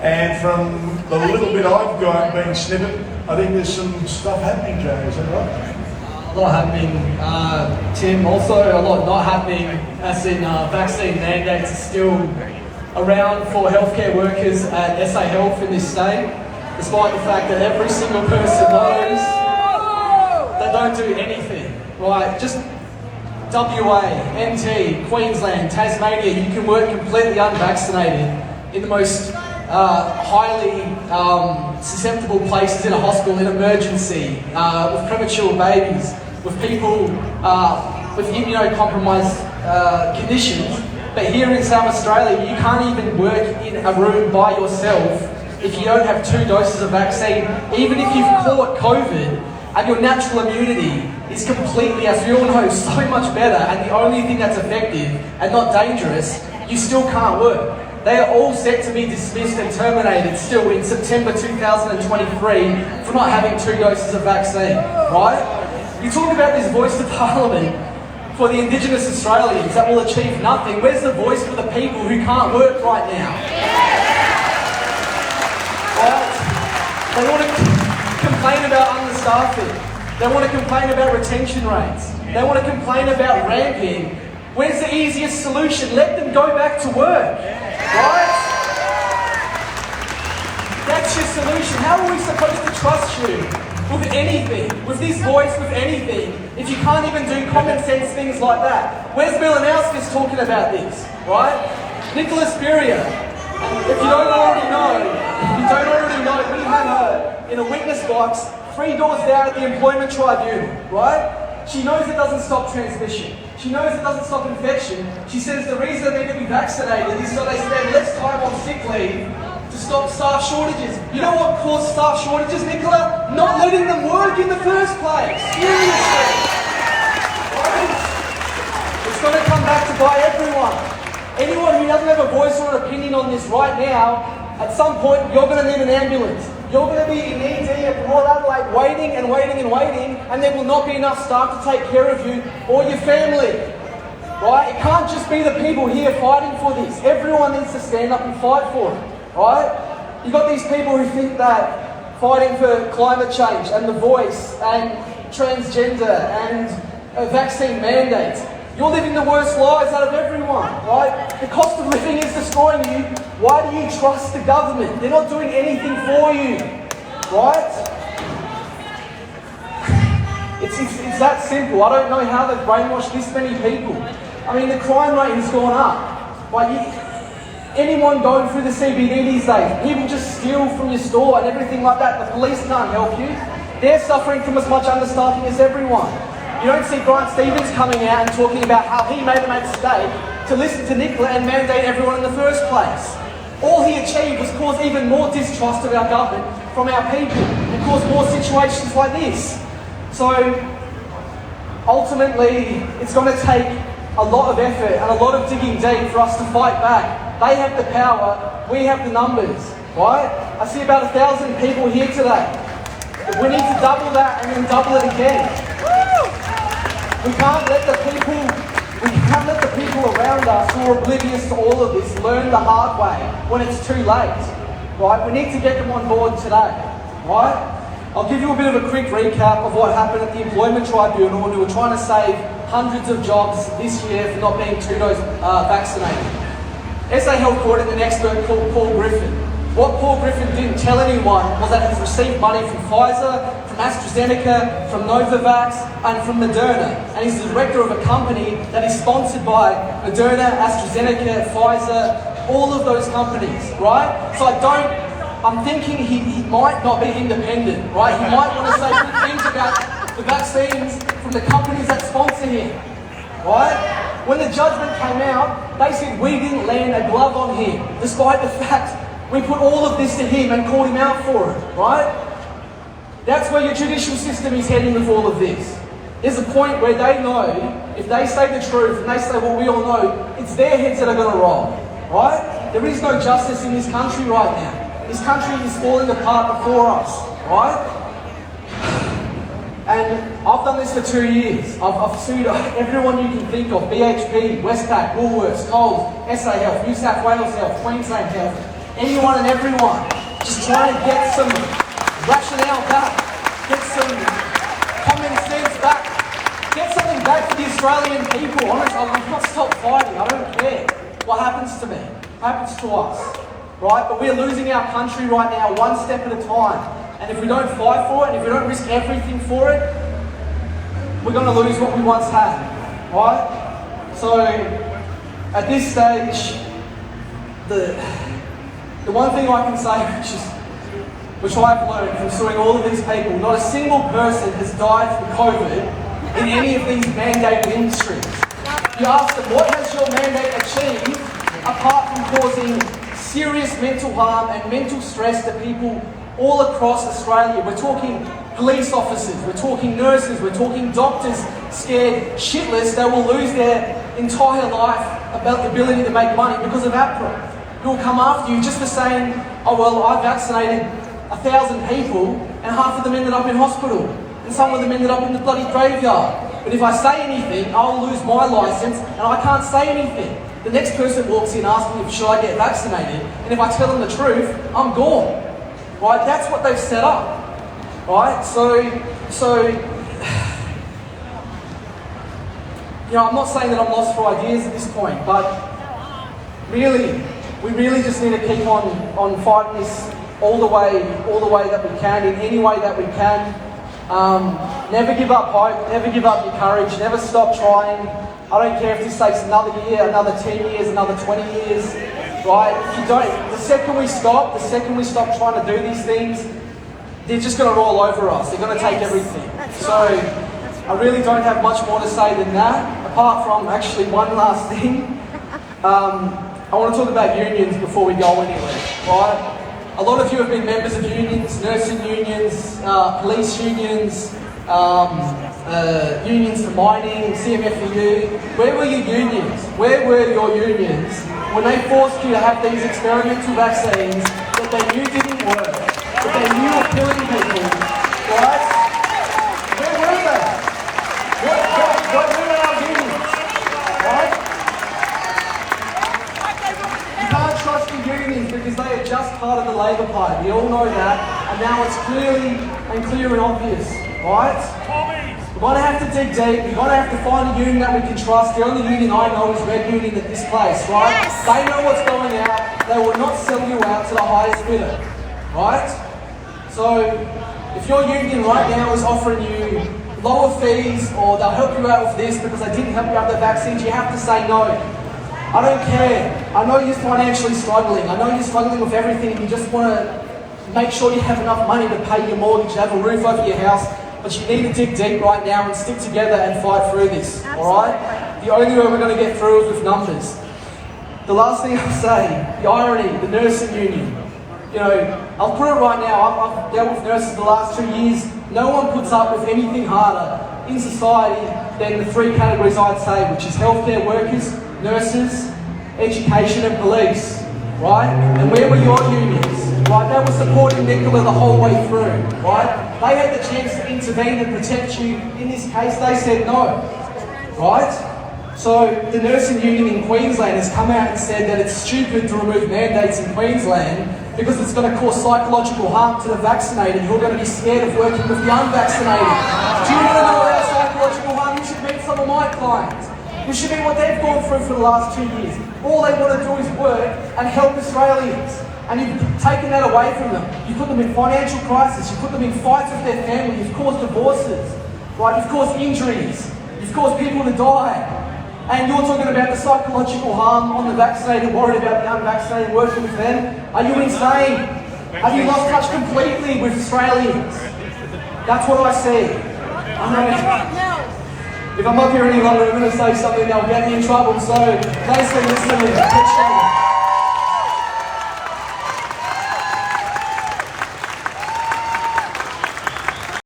And from the little bit I've got being snippet, I think there's some stuff happening, Jay, is that right? A lot happening, Tim. Also, a lot not happening, as in vaccine mandates are still around for healthcare workers at SA Health in this state, despite the fact that every single person knows they don't do anything, right? Just WA, NT, Queensland, Tasmania, you can work completely unvaccinated in the most highly susceptible places in a hospital, in emergency, with premature babies, with people with immunocompromised conditions. But here in South Australia, you can't even work in a room by yourself if you don't have 2 doses of vaccine, even if you've caught COVID and your natural immunity is completely, as we all know, so much better, and the only thing that's effective and not dangerous, you still can't work. They are all set to be dismissed and terminated still in September 2023 for not having 2 doses of vaccine, right? You talk about this voice of Parliament for the Indigenous Australians that will achieve nothing. Where's the voice for the people who can't work right now? Right? They want to complain about understaffing. They want to complain about retention rates. They want to complain about ramping. Where's the easiest solution? Let them go back to work. Right? That's your solution. How are we supposed to trust you with anything, with this voice, with anything, if you can't even do common sense things like that? Where's Milanowskis talking about this, right? Nicholas Spurrier, if you don't already know, we had her in a witness box 3 doors down at the Employment Tribunal, right? She knows it doesn't stop transmission. She knows it doesn't stop infection. She says the reason they need to be vaccinated is so they spend less time on sick leave to stop staff shortages. You know what caused staff shortages, Nicola? Not letting them work in the first place. Seriously. Right? It's going to come back to bite everyone. Anyone who doesn't have a voice or an opinion on this right now, at some point you're going to need an ambulance. You're going to be in ED at Port Adelaide waiting and waiting and waiting, and there will not be enough staff to take care of you or your family. Right? It can't just be the people here fighting for this. Everyone needs to stand up and fight for it. Right? You've got these people who think that fighting for climate change and the voice and transgender and vaccine mandates, you're living the worst lives out of everyone, right? The cost of living is destroying you. Why do you trust the government? They're not doing anything for you, right? It's that simple. I don't know how they've brainwashed this many people. I mean, the crime rate has gone up. Anyone going through the CBD these days, people just steal from your store and everything like that. The police can't help you. They're suffering from as much understaffing as everyone. You don't see Grant Stevens coming out and talking about how he made a mistake to listen to Nicola and mandate everyone in the first place. All he achieved was cause even more distrust of our government from our people and cause more situations like this. So ultimately, it's going to take a lot of effort and a lot of digging deep for us to fight back. They have the power, we have the numbers, right? I see about 1,000 people here today. We need to double that and then double it again. We can't let the people around us who are oblivious to all of this learn the hard way when it's too late, right? We need to get them on board today, right? I'll give you a bit of a quick recap of what happened at the Employment Tribunal when we were trying to save hundreds of jobs this year for not being 2-dose vaccinated. SA Health brought in an expert called Paul Griffin. What Paul Griffin didn't tell anyone was that he's received money from Pfizer, from AstraZeneca, from Novavax, and from Moderna. And he's the director of a company that is sponsored by Moderna, AstraZeneca, Pfizer, all of those companies, right? So I'm thinking he might not be independent, right? He might want to say good things about the vaccines from the companies that sponsor him, right? When the judgment came out, they said we didn't land a glove on him, despite the fact we put all of this to him and called him out for it, right? That's where your judicial system is heading with all of this. There's a point where they know, if they say the truth and they say what we all know, it's their heads that are going to roll, right? There is no justice in this country right now. This country is falling apart before us, right? And I've done this for 2 years. I've sued everyone you can think of, BHP, Westpac, Woolworths, Coles, SA Health, New South Wales Health, Queensland Health. anyone and everyone. Just trying to get some rationale back, get some common sense back, get something back for the Australian people. Honestly, I've not stopped fighting. I don't care what happens to me, what happens to us, right? But we're losing our country right now, one step at a time. And if we don't fight for it, and if we don't risk everything for it, we're going to lose what we once had, right? So, at this stage, the one thing I can say, which I've learned from suing all of these people, not a single person has died from COVID in any of these mandated industries. You ask them, what has your mandate achieved apart from causing serious mental harm and mental stress to people all across Australia? We're talking police officers, we're talking nurses, we're talking doctors scared shitless they will lose their entire life about the ability to make money because of APRA. Who will come after you just for saying, oh well, I vaccinated 1,000 people and half of them ended up in hospital and some of them ended up in the bloody graveyard. But if I say anything, I'll lose my licence and I can't say anything. The next person walks in asking if should I get vaccinated, and if I tell them the truth, I'm gone. Right? That's what they've set up. Right? So you know, I'm not saying that I'm lost for ideas at this point, but really, we really just need to keep on fighting this all the way that we can, in any way that we can. Never give up hope, never give up your courage, never stop trying. I don't care if this takes another year, another 10 years, another 20 years, right? If you don't, the second we stop trying to do these things, they're just going to roll over us. They're going to take everything. So I really don't have much more to say than that, apart from actually one last thing. I want to talk about unions before we go anywhere, right? A lot of you have been members of unions, nursing unions, police unions, unions for mining, CMFU. Where were your unions? Where were your unions when they forced you to have these experimental vaccines that they knew didn't work, that they knew were killing people, right? Where were they? Where were our unions, right? You can't trust the unions because they are just part of the Labor Party. We all know that, and now it's clear and obvious, right? We're going to have to dig deep. We're going to have to find a union that we can trust. The only union I know is Red Union at this place, right? Yes. They know what's going out. They will not sell you out to the highest bidder, right? So, if your union right now is offering you lower fees or they'll help you out with this because they didn't help you out with the vaccines, you have to say no. I don't care. I know you're financially struggling. I know you're struggling with everything and you just want to make sure you have enough money to pay your mortgage, to have a roof over your house. But you need to dig deep right now and stick together and fight through this, alright? The only way we're going to get through is with numbers. The last thing I'll say, the irony, the nursing union. You know, I'll put it right now, I've dealt with nurses the last 2 years. No one puts up with anything harder in society than the three categories I'd say, which is healthcare workers, nurses, education and police, right? And where were your unions? Right, they were supporting Nicola the whole way through, right? They had the chance to intervene and protect you. In this case, they said no, right? So the nursing union in Queensland has come out and said that it's stupid to remove mandates in Queensland because it's going to cause psychological harm to the vaccinated who are going to be scared of working with the unvaccinated. Do you want to know about psychological harm? You should meet some of my clients. You should meet what they've gone through for the last 2 years. All they want to do is work and help Australians. And you've taken that away from them. You put them in financial crisis. You put them in fights with their family. You've caused divorces, right? You've caused injuries. You've caused people to die. And you're talking about the psychological harm on the vaccinated, worried about the unvaccinated, working with them. Are you insane? Have you lost touch completely with Australians? That's what I see. I know. If I'm up here any longer, I'm going to say something that'll get me in trouble. So thanks for listening. Appreciate it.